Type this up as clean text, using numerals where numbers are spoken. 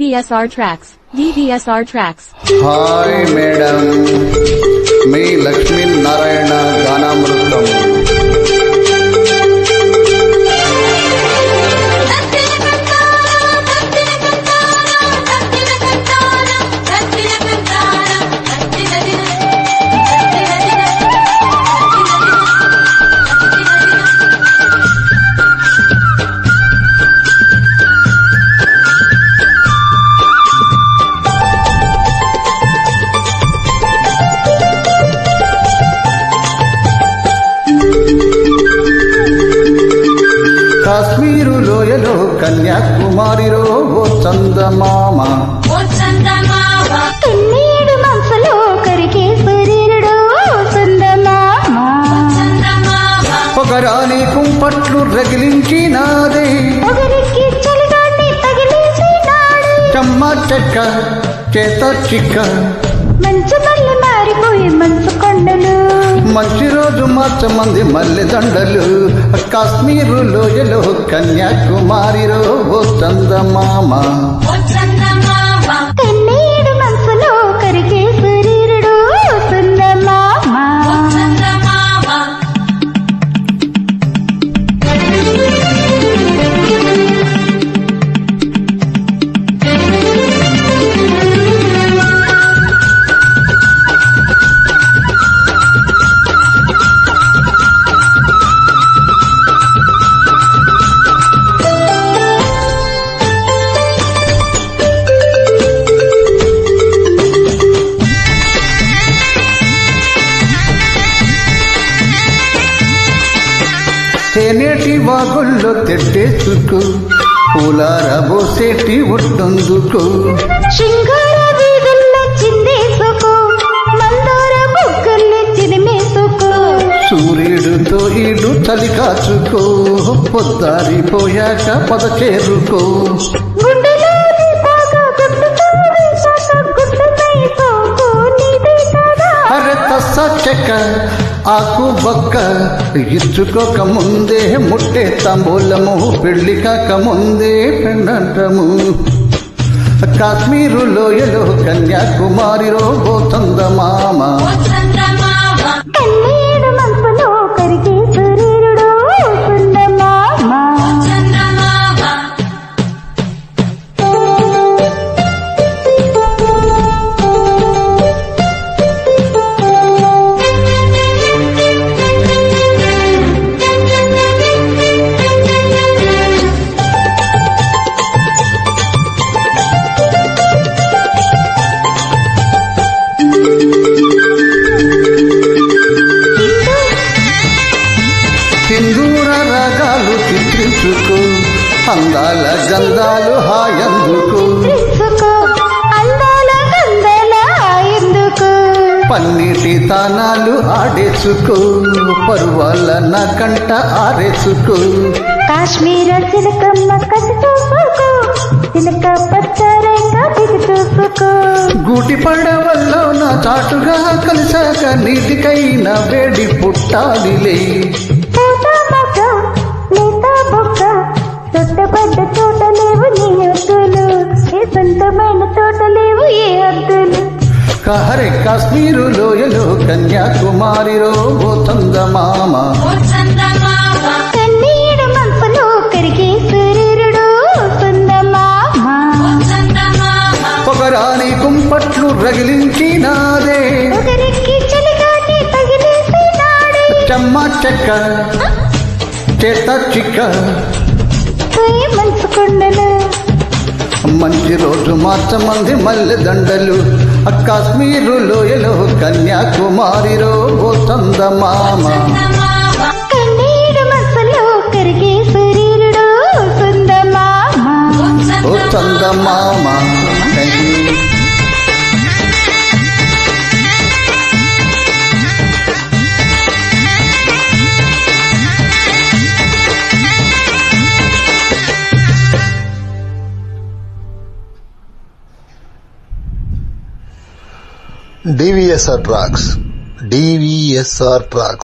DVSR Tracks. DVSR Tracks. Hi madam, మీ లక్ష్మీ నారాయణ గానామృతం. కాశ్మీరు లోయలో కన్యాకుమారిలో ఓ చందమామ, కన్నీడు మనసులో కరిగే సూర్యుడు చందమామ, పొగరాని కుంపట్లు రగిలించినాదే, ఒకరికి చలిగాన్ని తగిలించినాడు, చెమ్మ చెక్క చేత చిక్క, మంచు మళ్ళీ మారిపోయి మంచు కొండలు, మంచి రోజు మార్చమంది మల్లె దండలు. కాశ్మీరు లోయలో కన్యాకుమారిలో ఓ చందమామ, కన్నీడు మనసులో కరిగే సూర్యుడు చందమామ. తేనేటి వాగుల్లో తెట్టేసుకు, పూలారబోసేటి ఒడ్డందుకు, శృంగార వీధుల్లో చిందేసుకో, మందార బుగ్గల్ని చిదిమేసుకో, సూర్యుడితో ఈడు చలి కాచుకో, పొద్దారిపోయాక పొద చేరుకో, గుండెలోని బాగా గుడ్డుతోని శాఖ గుడ్లపై సోకు నీదే కదా. అరె తస్స చెక్క ఆకు బొక్క, ఇచ్చుకోక ముందే ముట్టే తాంబూలము, పెళ్లి కాక ముందే పెండంటము. కాశ్మీరు లోయలో కన్యాకుమారిలో ఓ చందమామ, కన్నీడు మనసులో కరిగే సూర్యుడు చందమామ. సింధూర రాగాలు చిత్రించుకో, అందాల గంధాలు హాయందుకు, తెలుసుకో అందాల గంధాల ఎందుకు, పన్నీటి తానాలు ఆడేసుకో, పరువాల నా కంట ఆరేసుకో, కాశ్మీర చిలకమ్మ కసి చూసుకో, చిలక పచ్చరంగ దిగి చూసుకో, గూటి పడవల్లో నా చాటుగా కలిసాక నీటికైనా వేడి పుట్టాలిలే, పూత మొగ్గ లేత బొగ్గ, చుట్టబడ్డ చోట లేవు నీ హద్దులు, ఏ సొంతమైన చోట లేవు ఏ హద్దులు. హరే కాశ్మీరు లోయలో కన్యాకుమారిలో ఓ చందమామ, కన్నీడు మనసులో కరిగే సూర్యుడు చందమామ, పొగరాని కుంపట్లు రగిలించినాదే, ఒకరికి చలిగాని తగిలేసినాడు, చెమ్మ చెక్క చేత చిక్క, పోయి మంచు కొండలు, మంచి రోజు మార్చమంది మల్లె దండలు. కాశ్మీరు లోయలో కన్యాకుమారిలో ఓ చందమామ, కన్నీడు మనసులో కరిగే సూర్యుడు చందమామ. ఓ చందమామ. Thank you. DVSR Tracks.